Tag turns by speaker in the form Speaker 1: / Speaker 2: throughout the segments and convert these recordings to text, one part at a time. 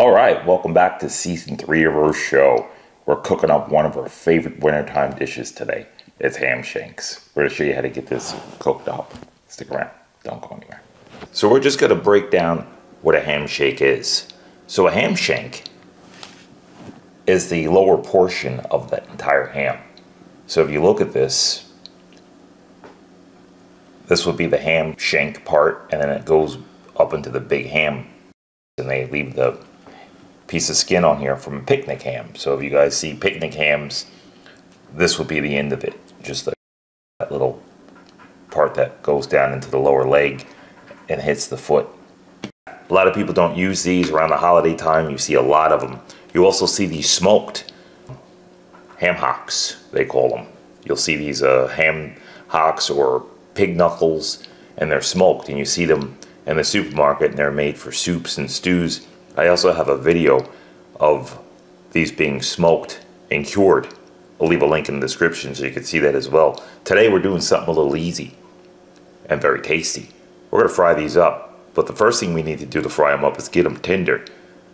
Speaker 1: Alright, welcome back to season 3 of our show. We're cooking up one of our favorite wintertime dishes today. It's ham shanks. We're going to show you how to get this cooked up. Stick around, don't go anywhere. So we're just going to break down what a ham shank is. So a ham shank is the lower portion of the entire ham. So if you look at this, this would be the ham shank part, and then it goes up into the big ham, and they leave the piece of skin on here from a picnic ham. So if you guys see picnic hams, this would be the end of it, just that little part that goes down into the lower leg and hits the foot. A lot of people don't use these around the holiday time. You see a lot of them. You also see these smoked ham hocks, they call them. You'll see these ham hocks or pig knuckles, and they're smoked, and you see them in the supermarket, and they're made for soups and stews. I also have a video of these being smoked and cured. I'll leave a link in the description so you can see that as well. Today we're doing something a little easy and very tasty. We're going to fry these up, but the first thing we need to do to fry them up is get them tender.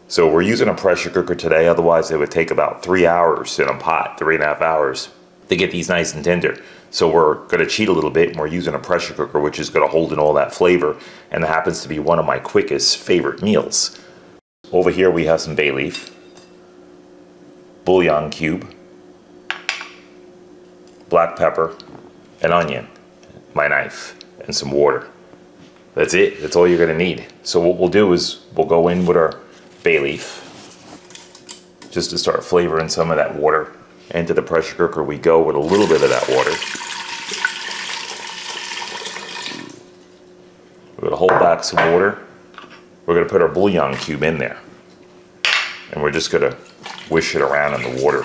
Speaker 1: So we're using a pressure cooker today, otherwise it would take about 3 hours in a pot, 3.5 hours, to get these nice and tender. So we're going to cheat a little bit, and we're using a pressure cooker, which is going to hold in all that flavor, and it happens to be one of my quickest favorite meals. Over here we have some bay leaf, bouillon cube, black pepper, an onion, my knife, and some water. That's it. That's all you're going to need. So what we'll do is we'll go in with our bay leaf just to start flavoring some of that water. Into the pressure cooker we go with a little bit of that water. We're going to hold back some water. We're going to put our bouillon cube in there, and we're just going to whisk it around in the water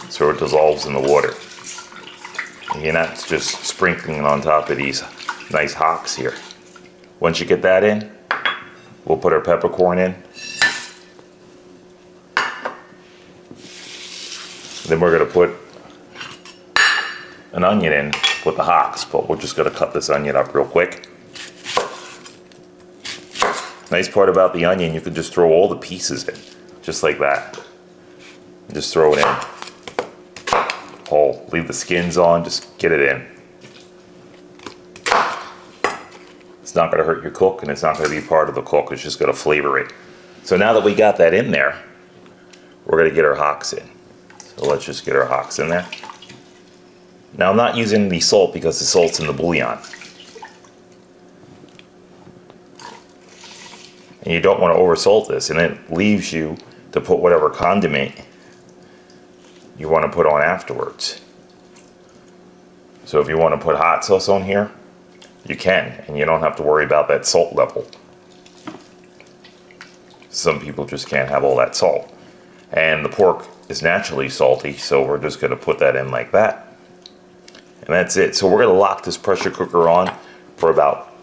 Speaker 1: so it dissolves in the water. And you're not just sprinkling it on top of these nice hocks here. Once you get that in, we'll put our peppercorn in. Then we're going to put an onion in with the hocks, but we're just going to cut this onion up real quick. Nice part about the onion, you can just throw all the pieces in, just like that. Just throw it in whole. Leave the skins on, just get it in. It's not going to hurt your cook, and it's not going to be part of the cook. It's just going to flavor it. So now that we got that in there, we're going to get our hocks in. So let's just get our hocks in there. Now I'm not using the salt because the salt's in the bouillon. And you don't want to over salt this, and it leaves you to put whatever condiment you want to put on afterwards. So if you want to put hot sauce on here, you can, and you don't have to worry about that salt level. Some people just can't have all that salt. And the pork is naturally salty, so we're just going to put that in like that. And that's it. So we're going to lock this pressure cooker on for about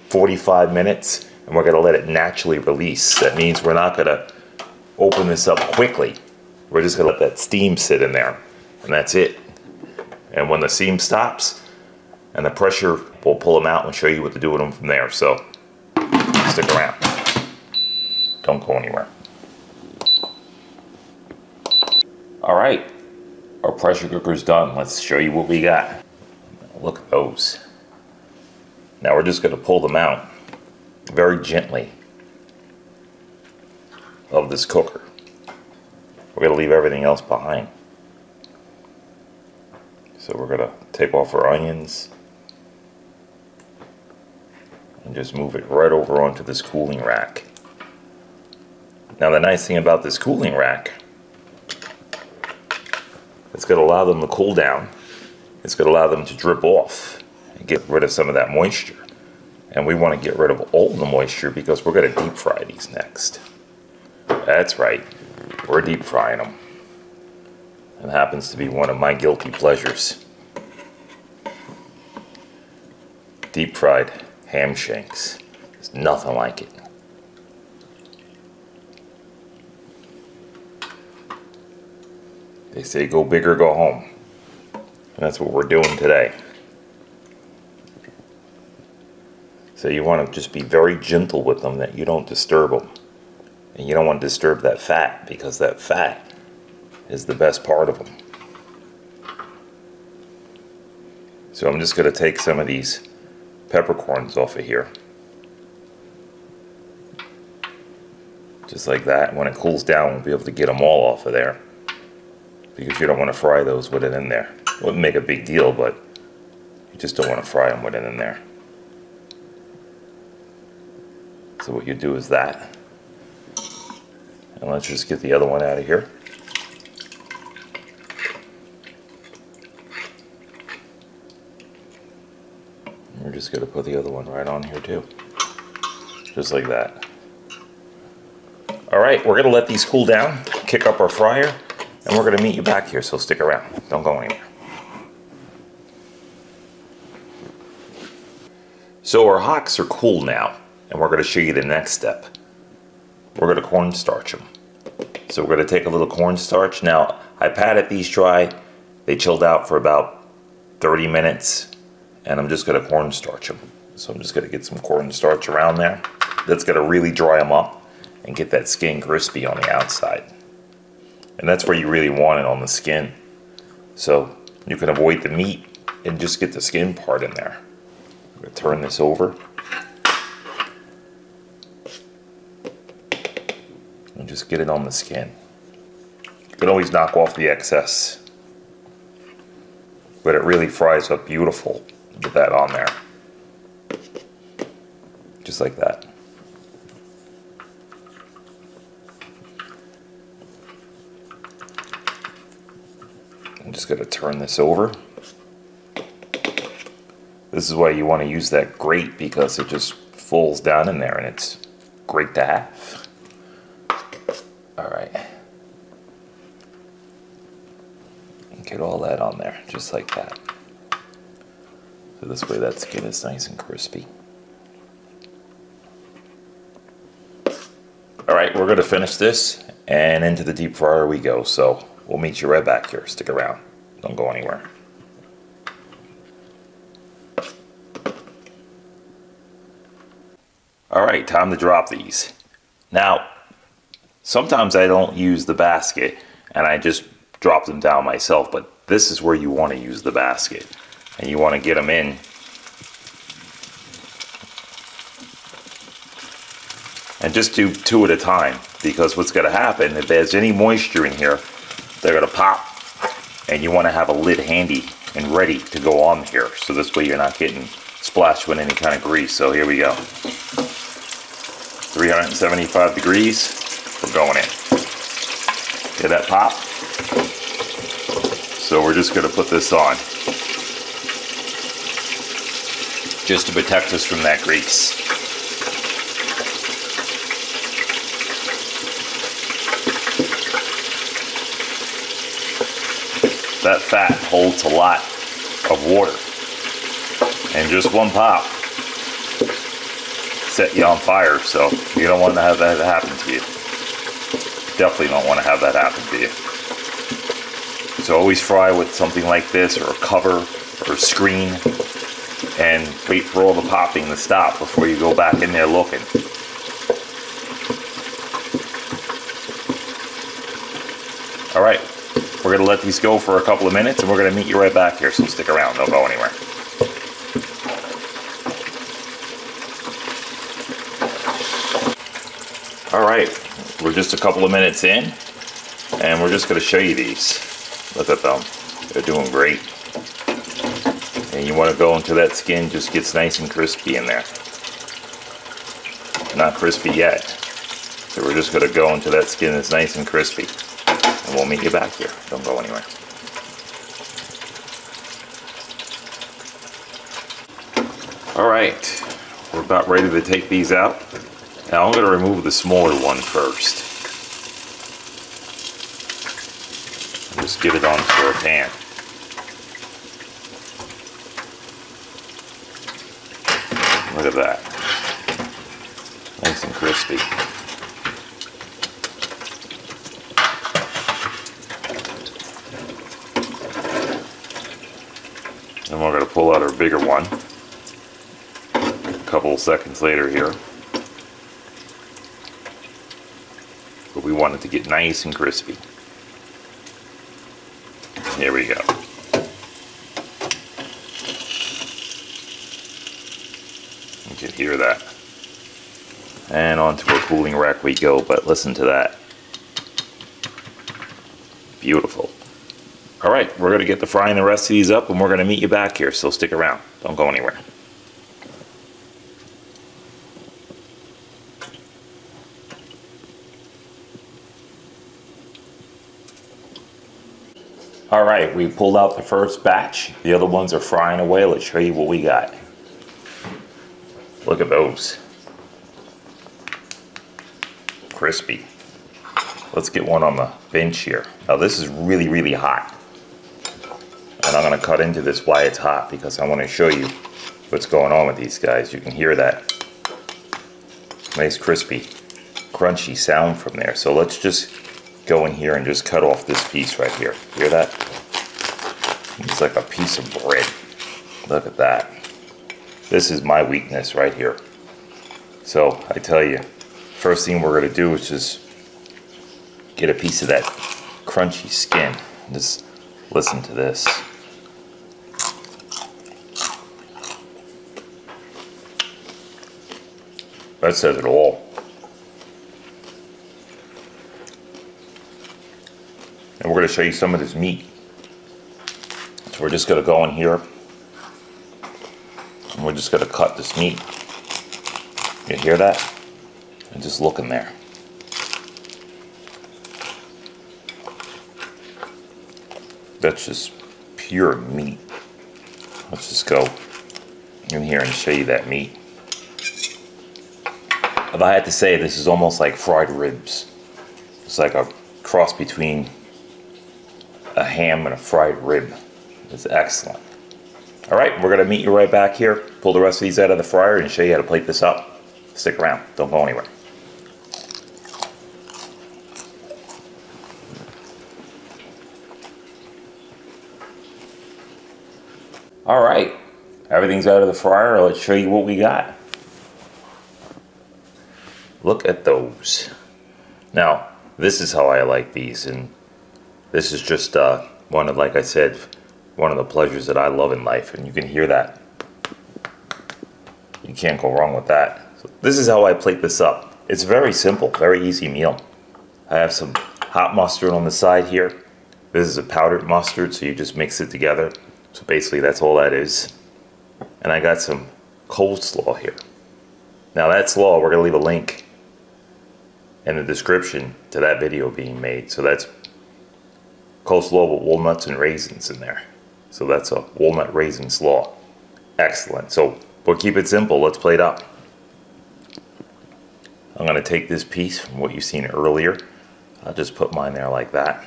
Speaker 1: 45 minutes. And we're going to let it naturally release. That means we're not going to open this up quickly. We're just going to let that steam sit in there. And that's it. And when the steam stops and the pressure, we'll pull them out and show you what to do with them from there. So stick around. Don't go anywhere. Alright, our pressure cooker's done. Let's show you what we got. Look at those. Now we're just going to pull them out very gently of this cooker. We're going to leave everything else behind. So we're going to take off our onions and just move it right over onto this cooling rack. Now the nice thing about this cooling rack, it's going to allow them to cool down. It's going to allow them to drip off and get rid of some of that moisture. And we want to get rid of all the moisture because we're going to deep fry these next. That's right, we're deep frying them. It happens to be one of my guilty pleasures. Deep fried ham shanks. There's nothing like it. They say go big or go home. And that's what we're doing today. So you want to just be very gentle with them, that you don't disturb them. And you don't want to disturb that fat, because that fat is the best part of them. So I'm just going to take some of these peppercorns off of here. Just like that. When it cools down, we'll be able to get them all off of there, because you don't want to fry those with it in there. It wouldn't make a big deal, but you just don't want to fry them with it in there. So what you do is that. And let's just get the other one out of here. And we're just going to put the other one right on here too. Just like that. Alright, we're going to let these cool down, kick up our fryer, and we're going to meet you back here, so stick around. Don't go anywhere. So our hocks are cool now, and we're going to show you the next step. We're going to cornstarch them. So we're going to take a little cornstarch. Now, I patted these dry. They chilled out for about 30 minutes, and I'm just going to cornstarch them. So I'm just going to get some cornstarch around there. That's going to really dry them up and get that skin crispy on the outside. And that's where you really want it, on the skin. So you can avoid the meat and just get the skin part in there. I'm going to turn this over. And just get it on the skin. You can always knock off the excess, but it really fries up beautiful with that on there. Just like that. I'm just going to turn this over. This is why you want to use that grate, because it just falls down in there and it's great to have. Alright. Get all that on there, just like that. So this way that skin is nice and crispy. Alright, we're going to finish this and into the deep fryer we go. So we'll meet you right back here. Stick around. Don't go anywhere. Alright, time to drop these. Now, sometimes I don't use the basket and I just drop them down myself, but this is where you want to use the basket. And you want to get them in and just do 2 at a time, because what's going to happen, if there's any moisture in here, they're going to pop. And you want to have a lid handy and ready to go on here, so this way you're not getting splashed with any kind of grease. So here we go. 375 degrees, we're going in. Hear that pop? So we're just going to put this on, just to protect us from that grease. That fat holds a lot of water, and just one pop set you on fire, so you don't want to have that happen to you. Definitely don't want to have that happen to you. So always fry with something like this, or a cover, or a screen, and wait for all the popping to stop before you go back in there looking. Alright, we're going to let these go for a couple of minutes, and we're going to meet you right back here, so stick around, don't go anywhere. Alright, we're just a couple of minutes in, and we're just going to show you these. Look at them, they're doing great. And you want to go into that skin, just gets nice and crispy in there. Not crispy yet, so we're just going to go into that skin that's nice and crispy. And we'll meet you back here, don't go anywhere. Alright, we're about ready to take these out. Now I'm going to remove the smaller one first. Just get it onto our pan. Look at that. Nice and crispy. And we're going to pull out our bigger one a couple seconds later here. We want it to get nice and crispy. Here we go. You can hear that. And onto our cooling rack we go, but listen to that. Beautiful. All right, we're gonna get to frying the rest of these up and we're gonna meet you back here, so stick around. Don't go anywhere. All right, we pulled out the first batch. The other ones are frying away. Let's show you what we got. Look at those. Crispy. Let's get one on the bench here. Now this is really, really hot. And I'm gonna cut into this why it's hot because I wanna show you what's going on with these guys. You can hear that nice crispy, crunchy sound from there. So let's just go in here and just cut off this piece right here. Hear that? It's like a piece of bread. Look at that. This is my weakness right here. So I tell you, first thing we're gonna do is just get a piece of that crunchy skin. Just listen to this. That says it all. And we're going to show you some of this meat. So we're just going to go in here and we're just going to cut this meat. You hear that? And just look in there. That's just pure meat. Let's just go in here and show you that meat. If I had to say, this is almost like fried ribs. It's like a cross between a ham and a fried rib. It's excellent. All right, we're gonna meet you right back here. Pull the rest of these out of the fryer and show you how to plate this up. Stick around, don't go anywhere. All right, everything's out of the fryer. Let's show you what we got. Look at those. Now, this is how I like these, and this is just one of, like I said, one of the pleasures that I love in life, and you can hear that. You can't go wrong with that. So this is how I plate this up. It's very simple, very easy meal. I have some hot mustard on the side here. This is a powdered mustard, so you just mix it together. So basically that's all that is. And I got some coleslaw here. Now that slaw, we're gonna leave a link in the description to that video being made. So that's coleslaw with walnuts and raisins in there. So that's a walnut raisin slaw. Excellent. So we'll keep it simple. Let's plate up. I'm going to take this piece from what you've seen earlier. I'll just put mine there like that.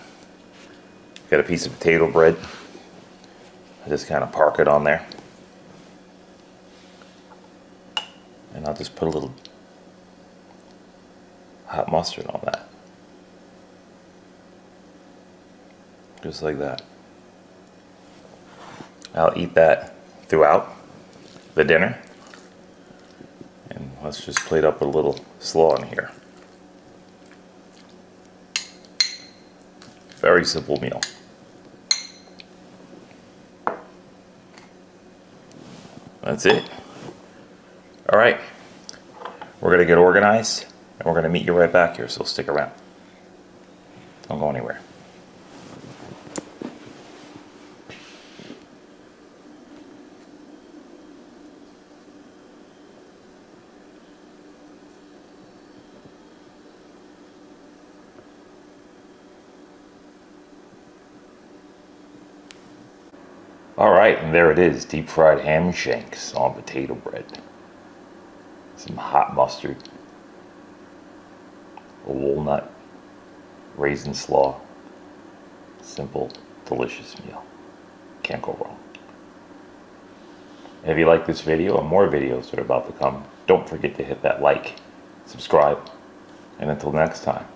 Speaker 1: Got a piece of potato bread. I just kind of park it on there. And I'll just put a little hot mustard on that. Just like that. I'll eat that throughout the dinner. And let's just plate up a little slaw in here. Very simple meal. That's it. All right. We're going to get organized and we're going to meet you right back here, so stick around. Don't go anywhere. Alright, and there it is, deep fried ham shanks on potato bread. Some hot mustard, a walnut, raisin slaw. Simple, delicious meal. Can't go wrong. And if you like this video and more videos that are about to come, don't forget to hit that like, subscribe, and until next time,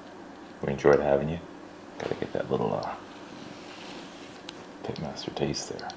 Speaker 1: we enjoyed having you. Gotta get that little Pitmaster taste there.